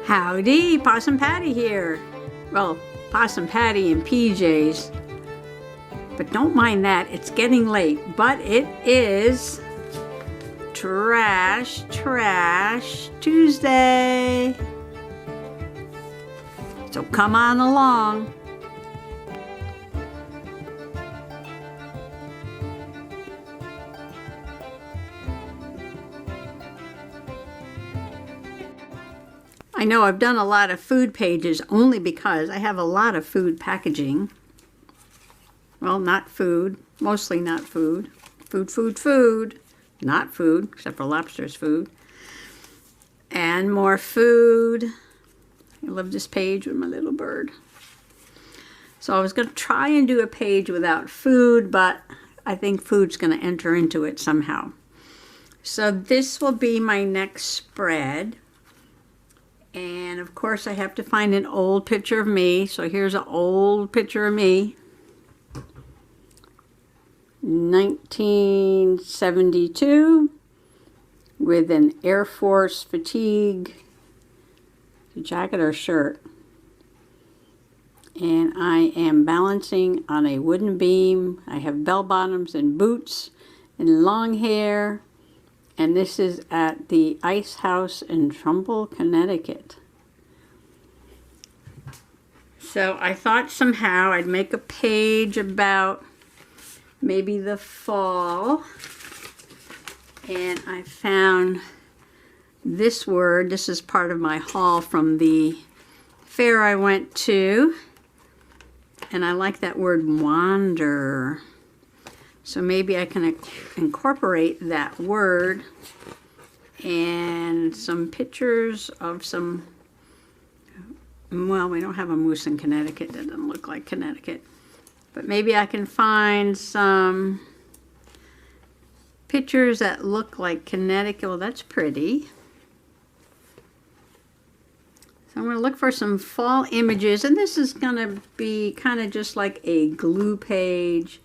Howdy, Possum Patty here. Well, Possum Patty in PJs. But don't mind that, it's getting late. But it is Trash Tuesday. So come on along. I know I've done a lot of food pages only because I have a lot of food packaging. Well, not food, mostly not food. Food. Not food, except for lobster's food. And more food. I love this page with my little bird. So I was going to try and do a page without food, but I think food's going to enter into it somehow. So this will be my next spread. And of course I have to find an old picture of me. So here's an old picture of me. 1972 with an Air Force fatigue jacket or shirt. And I am balancing on a wooden beam. I have bell bottoms and boots and long hair. And this is at the Ice House in Trumbull, Connecticut. So I thought somehow I'd make a page about maybe the fall. And I found this word. This is part of my haul from the fair I went to. And I like that word, wander. So maybe I can incorporate that word and some pictures of some, well, we don't have a moose in Connecticut. That doesn't look like Connecticut. But maybe I can find some pictures that look like Connecticut. Well, that's pretty. So I'm going to look for some fall images. And this is going to be kind of just like a glue page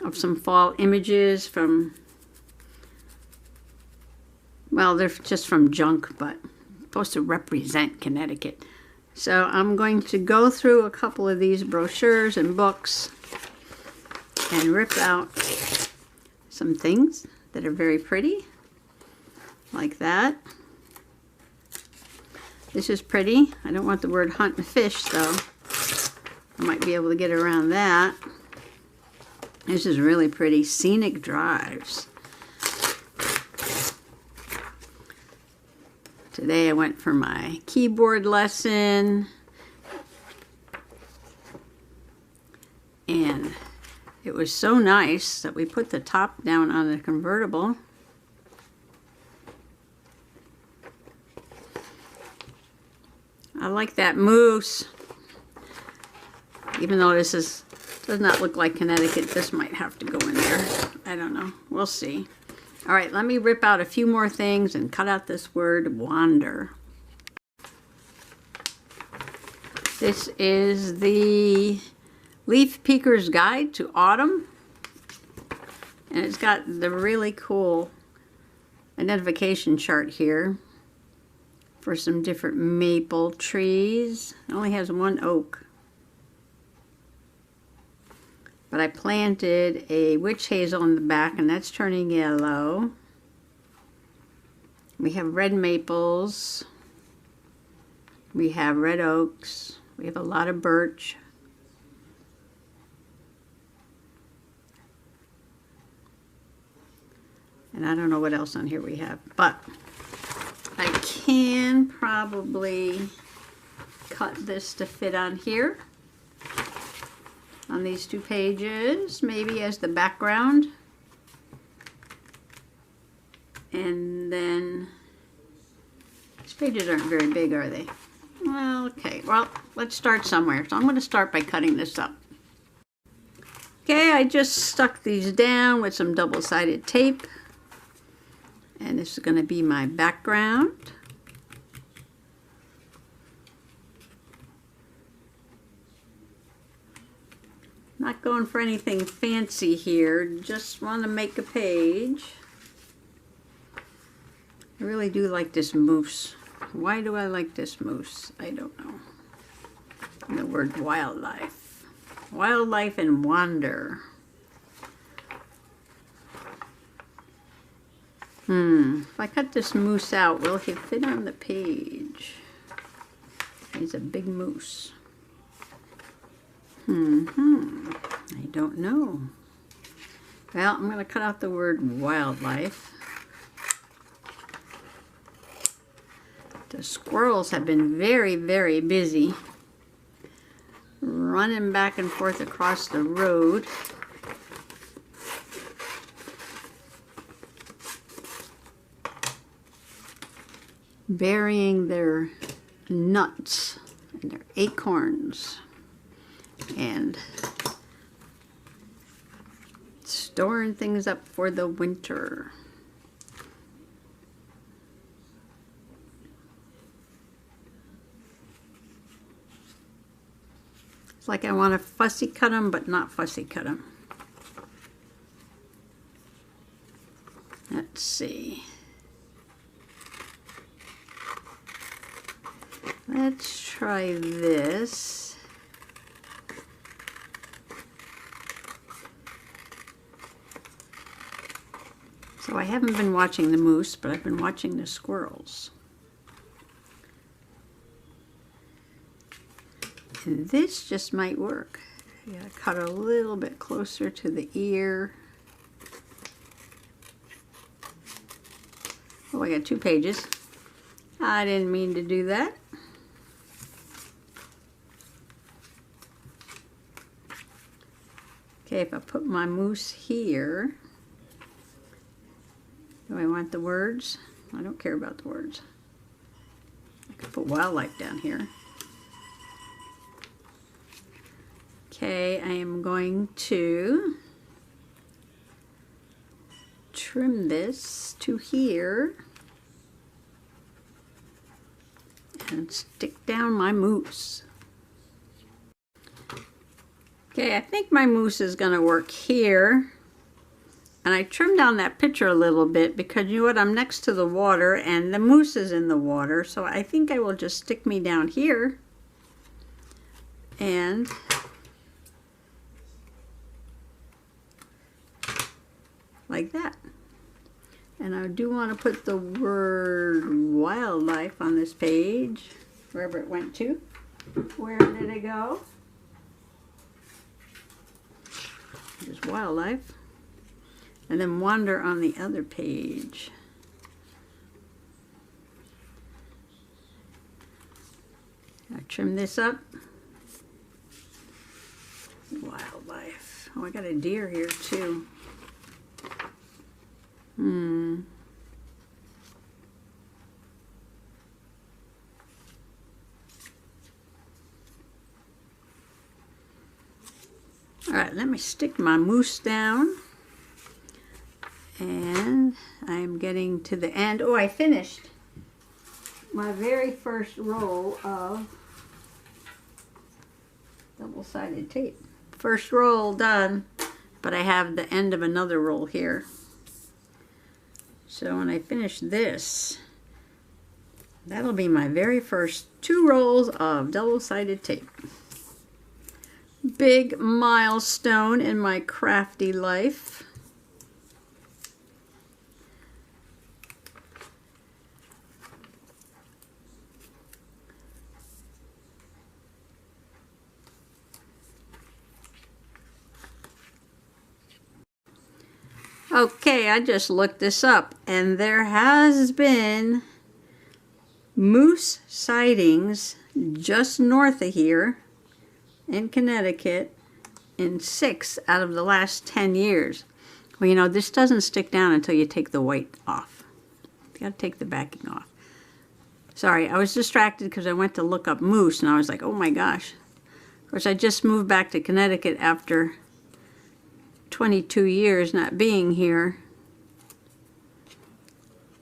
of some fall images from, well, they're just from junk, but supposed to represent Connecticut. So I'm going to go through a couple of these brochures and books and rip out some things that are very pretty, like that. This is pretty. I don't want the word hunt and fish, though. I might be able to get around that. This is really pretty. Scenic drives. Today I went for my keyboard lesson. And it was so nice that we put the top down on the convertible. I like that moose. Even though this does not look like Connecticut, this might have to go in there. I don't know. We'll see. All right, let me rip out a few more things and cut out this word, wander. This is the Leaf Peeker's Guide to Autumn. And it's got the really cool identification chart here for some different maple trees. It only has one oak. But I planted a witch hazel in the back, and that's turning yellow. We have red maples. We have red oaks. We have a lot of birch. And I don't know what else on here we have, but I can probably cut this to fit on here. On these two pages, maybe as the background. And then, these pages aren't very big, are they? Well, okay, well, let's start somewhere. So I'm going to start by cutting this up. Okay, I just stuck these down with some double-sided tape. And this is going to be my background. Not going for anything fancy here, just want to make a page. I really do like this moose. Why do I like this moose? I don't know. And the word wildlife. Wildlife and wander. If I cut this moose out, will he fit on the page? He's a big moose. I don't know. Well, I'm going to cut out the word wildlife. The squirrels have been very, very busy running back and forth across the road. Burying their nuts and their acorns and storing things up for the winter. It's like I want to fussy cut them, but not fussy cut them. Let's see. Let's try this. So I haven't been watching the moose, but I've been watching the squirrels. And this just might work. You gotta cut a little bit closer to the ear. Oh, I got 2 pages. I didn't mean to do that. Okay, if I put my moose here, do I want the words? I don't care about the words. I could put wildlife down here. Okay, I am going to trim this to here and stick down my moose. Okay, I think my moose is going to work here. And I trimmed down that picture a little bit because you know what, I'm next to the water and the moose is in the water. So I think I will just stick me down here and like that. And I do want to put the word wildlife on this page, wherever it went to. Where did it go? There's wildlife. And then wander on the other page. I trim this up. Wildlife. Oh, I got a deer here too. All right, let me stick my moose down. And I'm getting to the end. Oh, I finished my very first roll of double-sided tape. First roll done, but I have the end of another roll here. So when I finish this, that'll be my very first 2 rolls of double-sided tape. Big milestone in my crafty life. Okay, I just looked this up, and there has been moose sightings just north of here in Connecticut in 6 out of the last 10 years. Well, you know, this doesn't stick down until you take the white off. You gotta take the backing off. Sorry, I was distracted because I went to look up moose, and I was like, oh my gosh. Of course, I just moved back to Connecticut after 22 years not being here,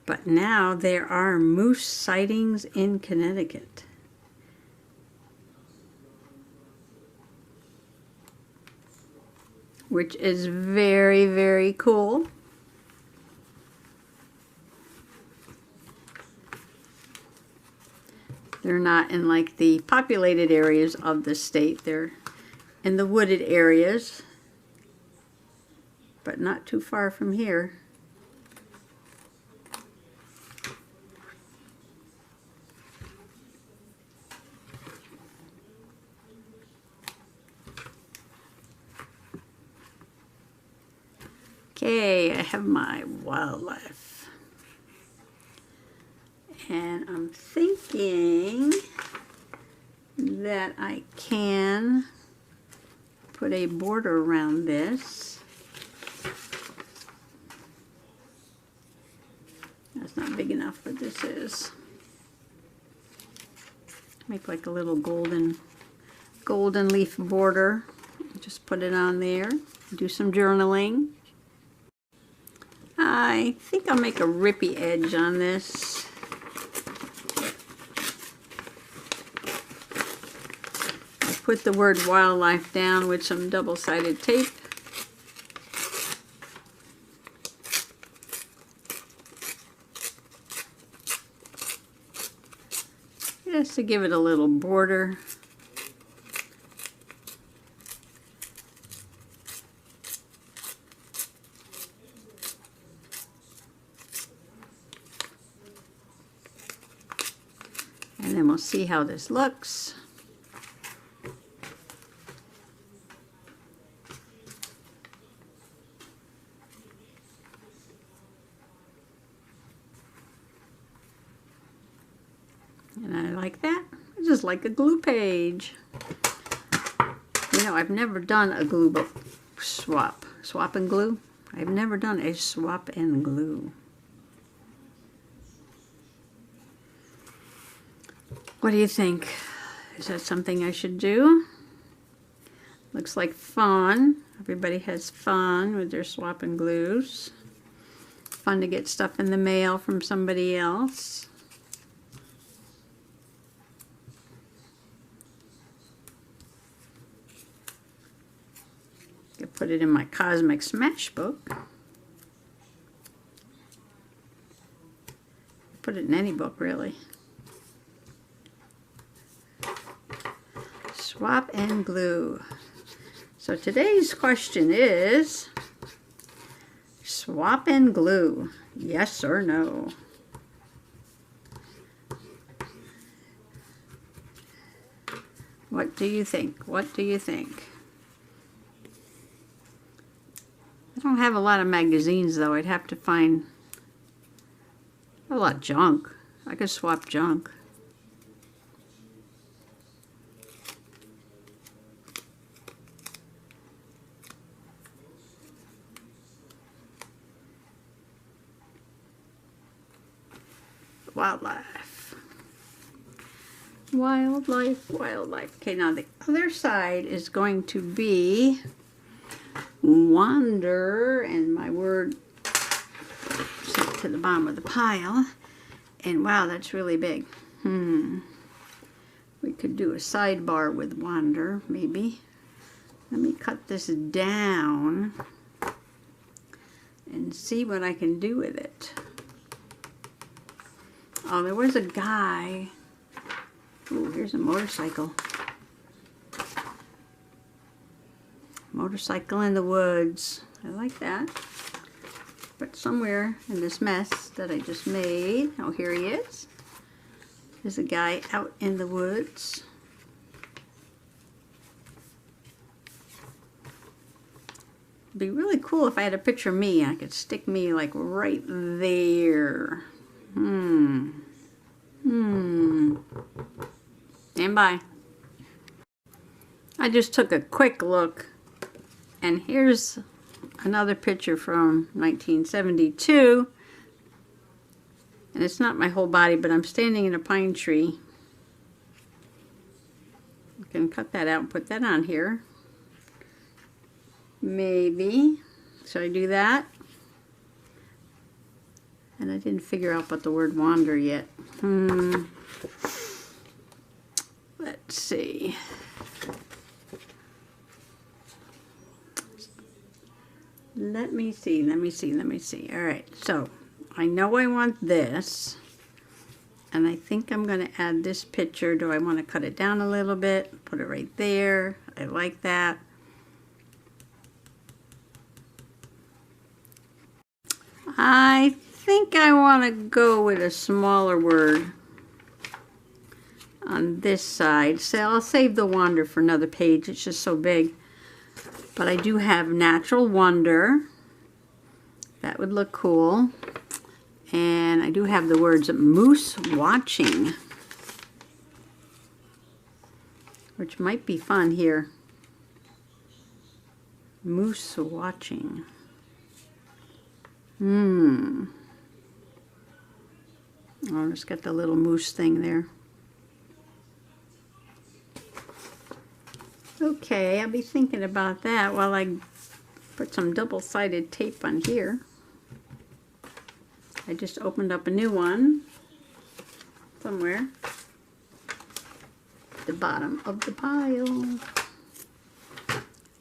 but now there are moose sightings in Connecticut. Which is very, very cool. They're not in like the populated areas of the state. They're in the wooded areas, but not too far from here. Okay, I have my wildlife. And I'm thinking that I can put a border around this. That's not big enough, but this is. Make like a little golden leaf border. Just put it on there. Do some journaling. I think I'll make a rippy edge on this. I put the word wildlife down with some double-sided tape. Just to give it a little border. And then we'll see how this looks. And I like that. It's just like a glue page. You know, I've never done a glue book swap. Swap and glue? I've never done a swap and glue. What do you think? Is that something I should do? Looks like fun. Everybody has fun with their swap and glues. Fun to get stuff in the mail from somebody else. I could put it in my Cosmic Smash book. Put it in any book, really. Swap and glue. So today's question is, swap and glue, yes or no? What do you think? What do you think? I don't have a lot of magazines though. I'd have to find a lot of junk. I could swap junk. Wildlife. Wildlife, wildlife. Okay, now the other side is going to be wander, and my word sent to the bottom of the pile. And wow, that's really big. We could do a sidebar with wander, maybe. Let me cut this down and see what I can do with it. Oh, there was a guy. Ooh, here's a motorcycle. Motorcycle in the woods. I like that. But somewhere in this mess that I just made, oh, here he is. There's a guy out in the woods. It'd be really cool if I had a picture of me. I could stick me like right there. Stand by. I just took a quick look, and here's another picture from 1972. And it's not my whole body, but I'm standing in a pine tree. I can cut that out and put that on here. Maybe. Should I do that? And I didn't figure out what the word wander yet. Let's see. Let me see. All right, so I know I want this. And I think I'm going to add this picture. Do I want to cut it down a little bit? Put it right there. I like that. I think I want to go with a smaller word on this side. So I'll save the wonder for another page. It's just so big. But I do have natural wonder. That would look cool. And I do have the words moose watching, which might be fun here. Moose watching. I'll just get the little moose thing there. Okay, I'll be thinking about that while I put some double-sided tape on here. I just opened up a new one somewhere at the bottom of the pile.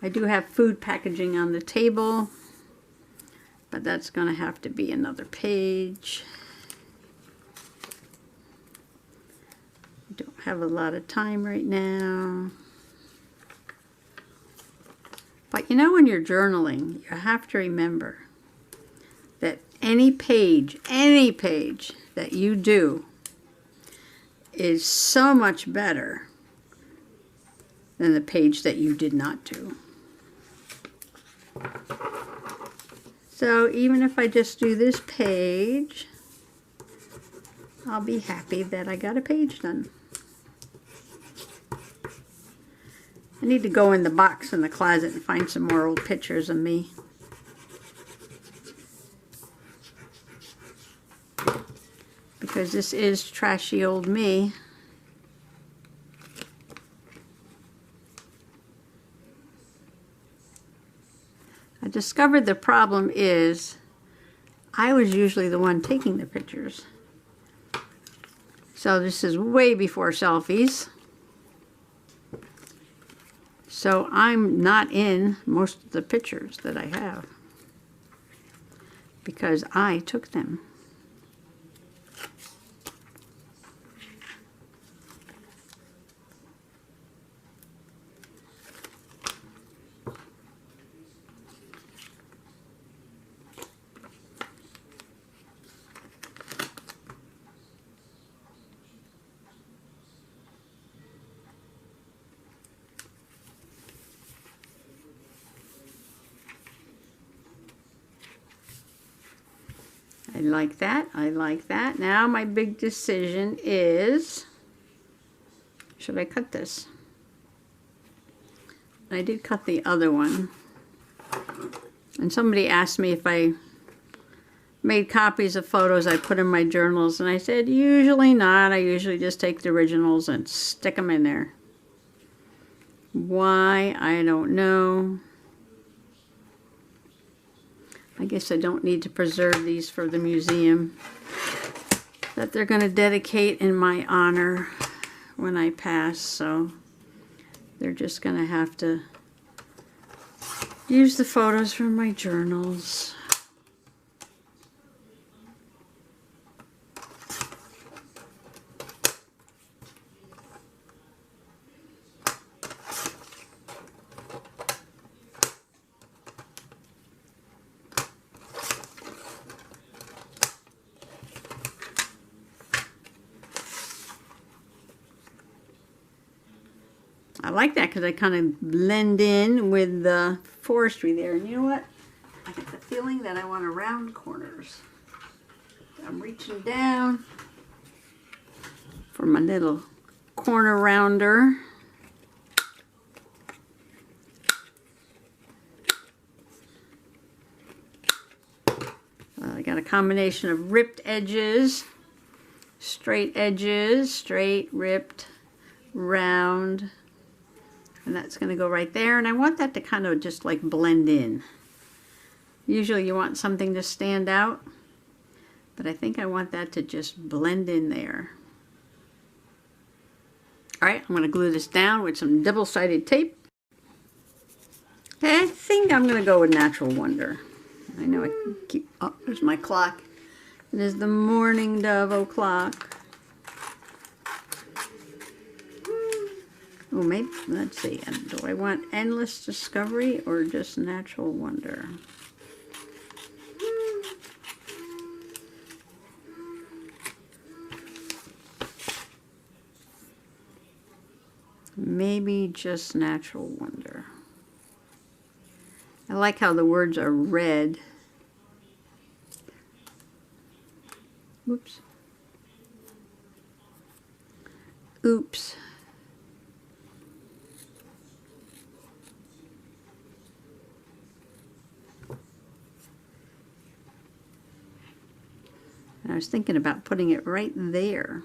I do have food packaging on the table, but that's going to have to be another page. I don't have a lot of time right now. But you know, when you're journaling, you have to remember that any page that you do is so much better than the page that you did not do. So even if I just do this page, I'll be happy that I got a page done. I need to go in the box in the closet and find some more old pictures of me. Because this is trashy old me. I discovered the problem is I was usually the one taking the pictures. So this is way before selfies. So I'm not in most of the pictures that I have because I took them. I like that. I like that. Now my big decision is, should I cut this? I did cut the other one. And somebody asked me if I made copies of photos I put in my journals, and I said usually not. I usually just take the originals and stick them in there. Why? I don't know. I guess I don't need to preserve these for the museum that they're going to dedicate in my honor when I pass, so they're just going to have to use the photos from my journals. I like that because I kind of blend in with the forestry there. And you know what? I get the feeling that I want to round corners. I'm reaching down for my little corner rounder. I got a combination of ripped edges, straight, ripped, round. And that's going to go right there. And I want that to kind of just like blend in. Usually you want something to stand out, but I think I want that to just blend in there. All right, I'm going to glue this down with some double-sided tape. Okay, I think I'm going to go with Natural Wonder. I know I keep, oh, there's my clock. It is the morning dove o'clock. Oh, maybe, let's see. Do I want endless discovery or just natural wonder? Maybe just natural wonder. I like how the words are red. Whoops. Oops. And I was thinking about putting it right there.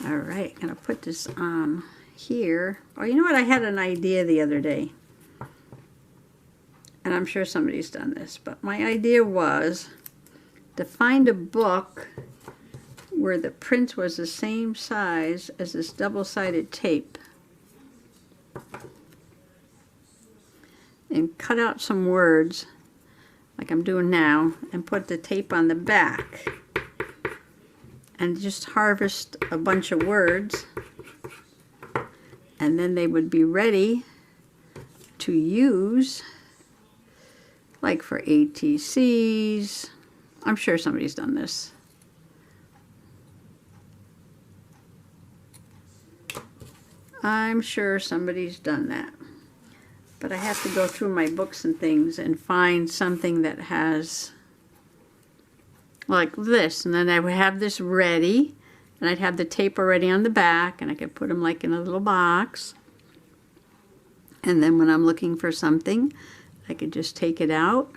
All right, gonna put this on here. Oh, you know what? I had an idea the other day. And I'm sure somebody's done this, but my idea was to find a book where the print was the same size as this double-sided tape. And cut out some words, like I'm doing now, and put the tape on the back. And just harvest a bunch of words, and then they would be ready to use, like for ATCs. I'm sure somebody's done this. I'm sure somebody's done that. But I have to go through my books and things and find something that has like this, and then I would have this ready, and I'd have the tape already on the back, and I could put them like in a little box, and then when I'm looking for something, I could just take it out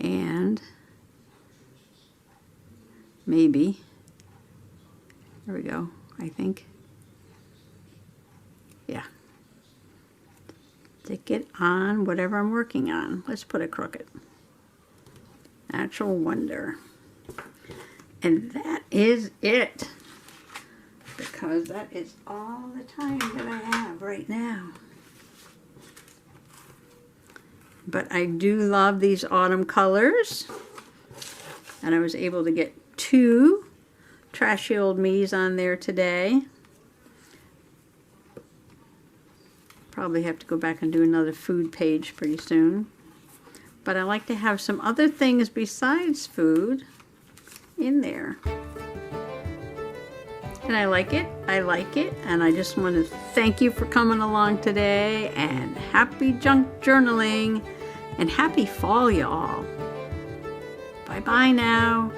and maybe, there we go, I think, yeah. Stick it on whatever I'm working on. Let's put it crooked. Natural wonder. And that is it. Because that is all the time that I have right now. But I do love these autumn colors. And I was able to get 2 Trashy Old Me's on there today. Probably have to go back and do another food page pretty soon. But I like to have some other things besides food in there. And I like it, and I just want to thank you for coming along today, and happy junk journaling, and happy fall, y'all. Bye-bye now.